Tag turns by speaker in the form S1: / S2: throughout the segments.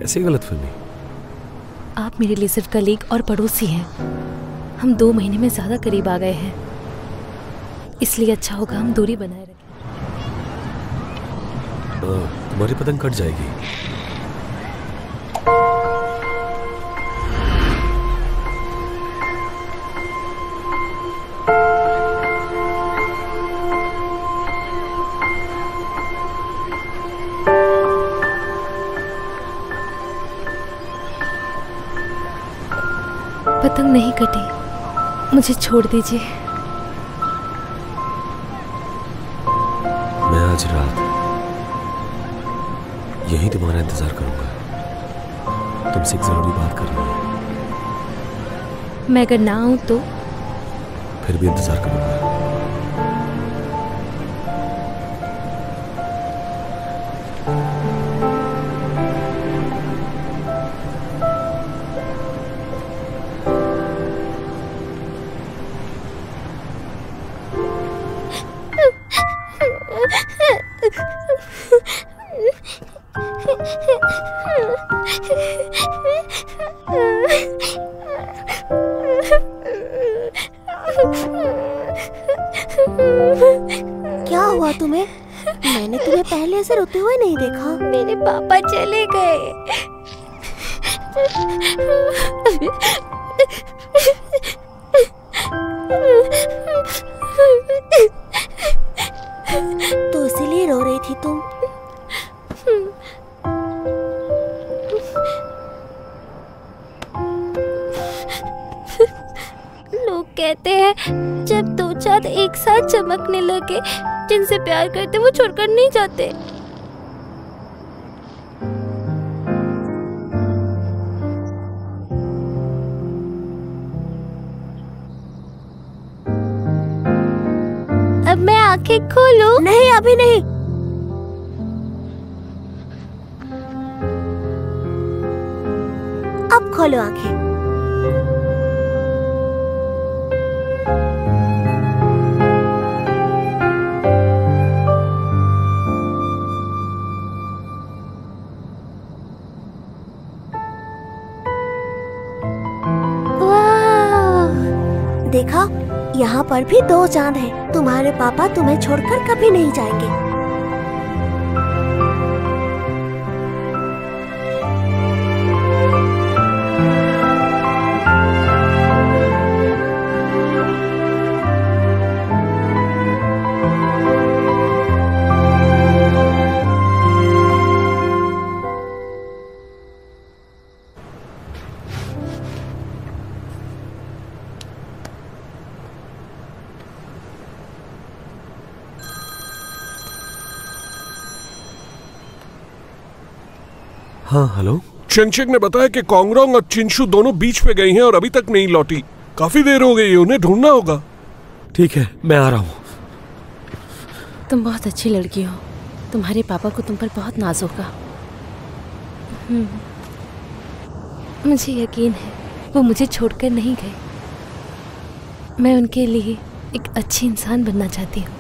S1: ऐसी गलतफहमी?
S2: आप मेरे लिए सिर्फ कलीग और पड़ोसी हैं। हम 2 महीने में ज्यादा करीब आ गए हैं, इसलिए अच्छा होगा हम दूरी बनाए रखें।
S1: तुम्हारी पतंग कट जाएगी।
S2: पतंग नहीं कटी, मुझे छोड़ दीजिए।
S1: मैं आज रात यहीं तुम्हारा इंतजार करूंगा। तुमसे एक जरूरी बात करनी है।
S2: मैं अगर ना आऊं तो?
S1: फिर भी इंतजार करूंगा।
S3: क्या हुआ तुम्हें? मैंने तुम्हें पहले ऐसे रोते हुए नहीं देखा।
S2: मेरे पापा चले गए।
S3: तो इसीलिए रो रही थी तुम?
S2: लोग कहते हैं जब 2 चाँद एक साथ चमकने लगे, जिनसे प्यार करते वो छोड़कर नहीं जाते। अब मैं आंखें खोलूं?
S3: नहीं, अभी नहीं। अब खोलो आंखें। देखा, यहाँ पर भी 2 चांद हैं। तुम्हारे पापा तुम्हें छोड़कर कभी नहीं जाएंगे।
S1: हाँ, हेलो।
S4: चंगचेक ने बताया कि कोंगरोंग और चिंशू दोनों बीच पे गई हैं और अभी तक नहीं लौटी। काफी देर हो गई है, उन्हें ढूंढना होगा।
S1: ठीक है, मैं आ रहा हूँ।
S2: तुम बहुत अच्छी लड़की हो। तुम्हारे पापा को तुम पर बहुत नाज होगा। मुझे यकीन है वो मुझे छोड़कर नहीं गए। मैं उनके लिए एक अच्छी इंसान बनना चाहती हूँ।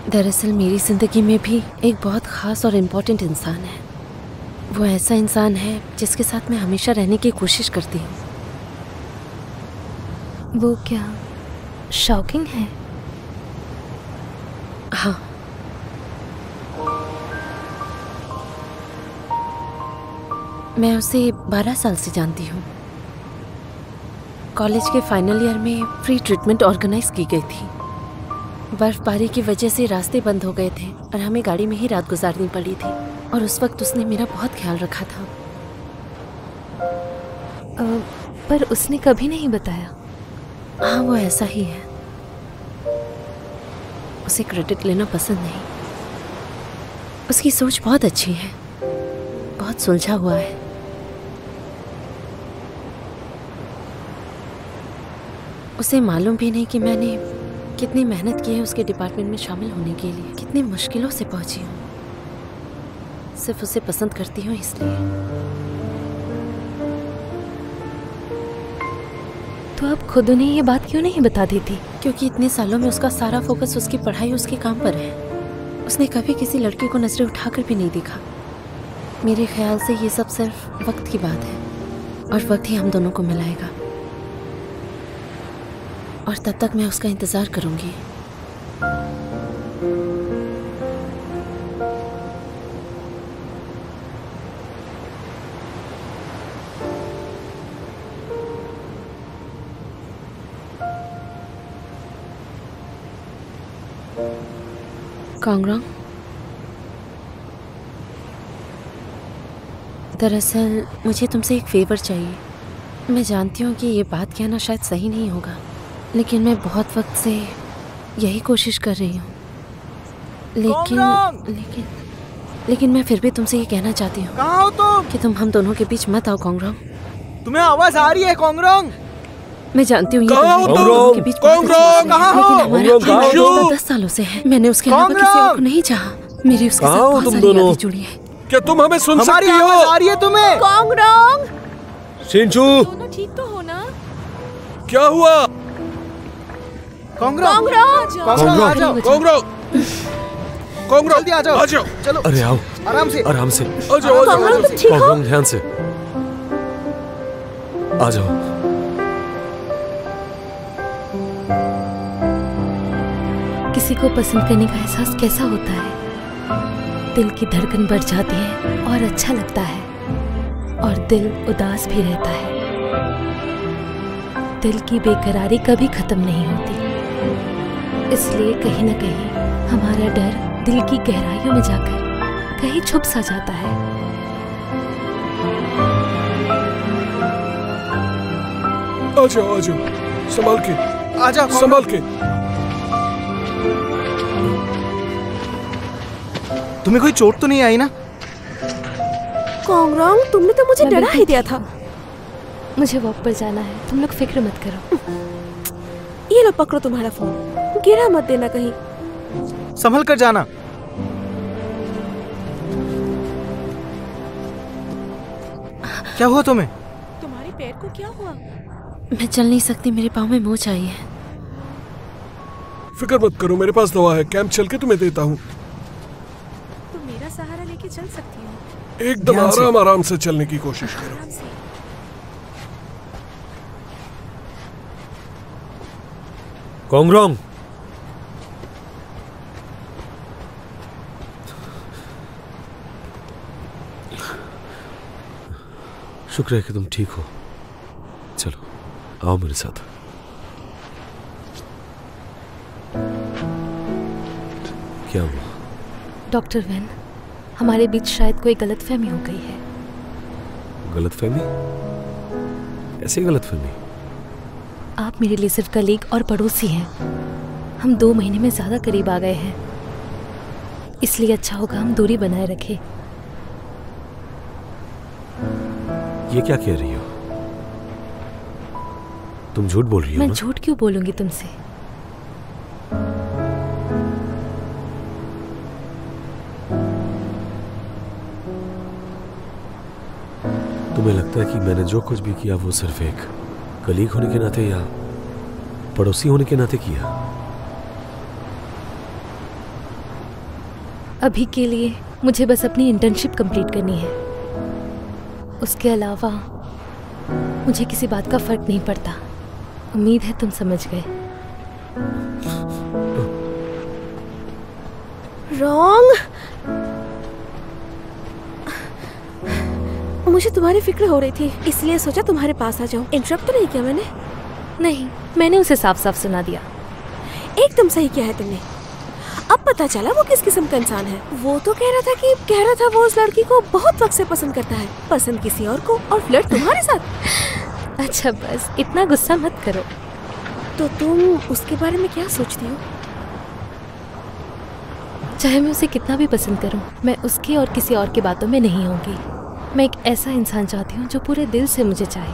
S2: दरअसल मेरी ज़िंदगी में भी एक बहुत ख़ास और इम्पोर्टेंट इंसान है। वो ऐसा इंसान है जिसके साथ मैं हमेशा रहने की कोशिश करती हूँ। वो क्या शॉकिंग है? हाँ। मैं उसे 12 साल से जानती हूँ। कॉलेज के फाइनल ईयर में फ्री ट्रीटमेंट ऑर्गेनाइज की गई थी। बर्फबारी की वजह से रास्ते बंद हो गए थे और हमें गाड़ी में ही रात गुजारनी पड़ी थी। और उस वक्त उसने मेरा बहुत ख्याल रखा था। पर उसने कभी नहीं बताया। हाँ, वो ऐसा ही है। उसे क्रेडिट लेना पसंद नहीं। उसकी सोच बहुत अच्छी है, बहुत सुलझा हुआ है। उसे मालूम भी नहीं कि मैंने कितनी मेहनत की है उसके डिपार्टमेंट में शामिल होने के लिए, कितनी मुश्किलों से पहुंची हूँ। सिर्फ उसे पसंद करती हूँ इसलिए। तो आप खुद उन्हें ये बात क्यों नहीं बता देती? क्योंकि इतने सालों में उसका सारा फोकस उसकी पढ़ाई, उसके काम पर है। उसने कभी किसी लड़की को नजरें उठाकर भी नहीं देखा। मेरे ख्याल से ये सब सिर्फ वक्त की बात है और वक्त ही हम दोनों को मिलाएगा। और तब तक मैं उसका इंतजार करूंगी। कांगड़ा, दरअसल मुझे तुमसे एक फेवर चाहिए। मैं जानती हूँ कि ये बात कहना शायद सही नहीं होगा, लेकिन मैं बहुत वक्त से यही कोशिश कर रही हूँ। लेकिन मैं फिर भी तुमसे ये कहना चाहती हूँ।
S5: कहाँ हो तुम?
S2: कि तुम हम दोनों के बीच मत आओ कांगड़ा।
S5: तुम्हें आवाज आ रही है कांगड़ा?
S2: मैं जानती हूँ ये
S4: कहाँ
S2: तुम दोनों के बीच बहुत अच्छी बात है,
S5: कहाँ हो?
S2: लेकिन हमारा रिश्ता 10 सालों से है। मैंने उसके अलावा किसी और को नहीं चाहा। मेरी उसके साथ बहुत सारी यादें जुड़ी हैं।
S4: क्या तुम हमें सुन
S5: हमारी
S4: सकती
S5: आवाज
S4: हो?
S5: आ रही है तुम्हें?
S3: कांगड़ा,
S1: चिंचू,
S2: दोनों ठीक तो हो ना?
S4: क्या हुआ?
S5: कांगड़ा,
S3: कांगड़ा,
S5: कांगड़ा आ जाओ।
S4: कांगड़ा, कांगड़ा,
S5: जल्दी आ जाओ।
S4: आ जाओ।
S5: चलो
S1: अरे आओ,
S5: आराम से।
S1: आराम से।
S4: आ जाओ, आ जाओ, आ जाओ।
S3: ठीक हो?
S1: कांगड़ा, ध्यान से आ जाओ।
S2: किसी को पसंद करने का एहसास कैसा होता है? दिल की धड़कन बढ़ जाती है और अच्छा लगता है, और दिल उदास भी रहता है। दिल की बेकरारी कभी खत्म नहीं होती, इसलिए कहीं न कहीं हमारा डर दिल की गहराइयों में जाकर कहीं छुप सा जाता है।
S4: आ जाओ, आ जाओ, संभाल के,
S5: आ जाओ
S4: संभाल के।
S5: तुम्हें कोई चोट तो नहीं आई ना?
S3: कांगड़ा, तुमने तो मुझे
S2: मैं
S3: डरा ही
S2: बिल्कुल
S3: दिया
S2: ठीक
S3: था।
S2: हूँ। मुझे वॉक पर जाना है, तुम लोग फिक्र मत करो।
S3: ये लो पकड़ो तुम्हारा फोन, गिरा मत देना कहीं।
S5: संभल कर जाना। क्या हुआ तुम्हें?
S3: तुम्हारे पैर को क्या हुआ?
S2: मैं चल नहीं सकती, मेरे पाँव में मोच आई है।
S4: फिक्र मत करो, मेरे पास दवा है। कैंप चल के तुम्हें देता हूँ।
S3: तुम मेरा सहारा लेके चल सकती हो।
S4: एकदम
S5: ध्यान से।
S4: आराम आराम से चलने की कोशिश करो।
S3: आराम से।
S1: कांगड़ा, शुक्र है कि तुम ठीक हो। चलो आओ मेरे साथ। क्या हुआ?
S2: डॉक्टर वैन, हमारे बीच शायद कोई गलतफहमी हो गई है।
S1: गलतफहमी? ऐसी गलतफहमी?
S2: आप मेरे लिए सिर्फ कलीग और पड़ोसी हैं। हम 2 महीने में ज्यादा करीब आ गए हैं, इसलिए अच्छा होगा हम दूरी बनाए रखें।
S1: ये क्या कह रही हो? तुम झूठ बोल रही हो
S2: मैं
S1: ना?
S2: झूठ क्यों बोलूंगी तुमसे?
S1: तुम्हें लगता है कि मैंने जो कुछ भी किया वो सिर्फ एक कलीग होने के नाते या पड़ोसी होने के नाते किया?
S2: अभी के लिए मुझे बस अपनी इंटर्नशिप कंप्लीट करनी है। उसके अलावा मुझे किसी बात का फर्क नहीं पड़ता। उम्मीद है तुम समझ गए।
S3: रॉन्ग। मुझे तुम्हारी फिक्र हो रही थी, इसलिए सोचा तुम्हारे पास आ जाऊं। इंटरप्ट तो नहीं किया मैंने?
S2: नहीं, मैंने उसे साफ साफ सुना दिया।
S3: एकदम सही किया है तुमने। अब पता चला वो किस किस्म का इंसान है। वो तो कह रहा था वो उस लड़की को बहुत वक्त से पसंद करता है, पसंद किसी और को, और फ्लर्ट तुम्हारे साथ।
S2: अच्छा बस इतना गुस्सा मत करो।
S3: तो तुम उसके बारे में क्या सोचती हो?
S2: चाहे मैं उसे कितना भी पसंद करूं, मैं उसकी और किसी और की बातों में नहीं होंगी। मैं एक ऐसा इंसान चाहती हूँ जो पूरे दिल से मुझे चाहे।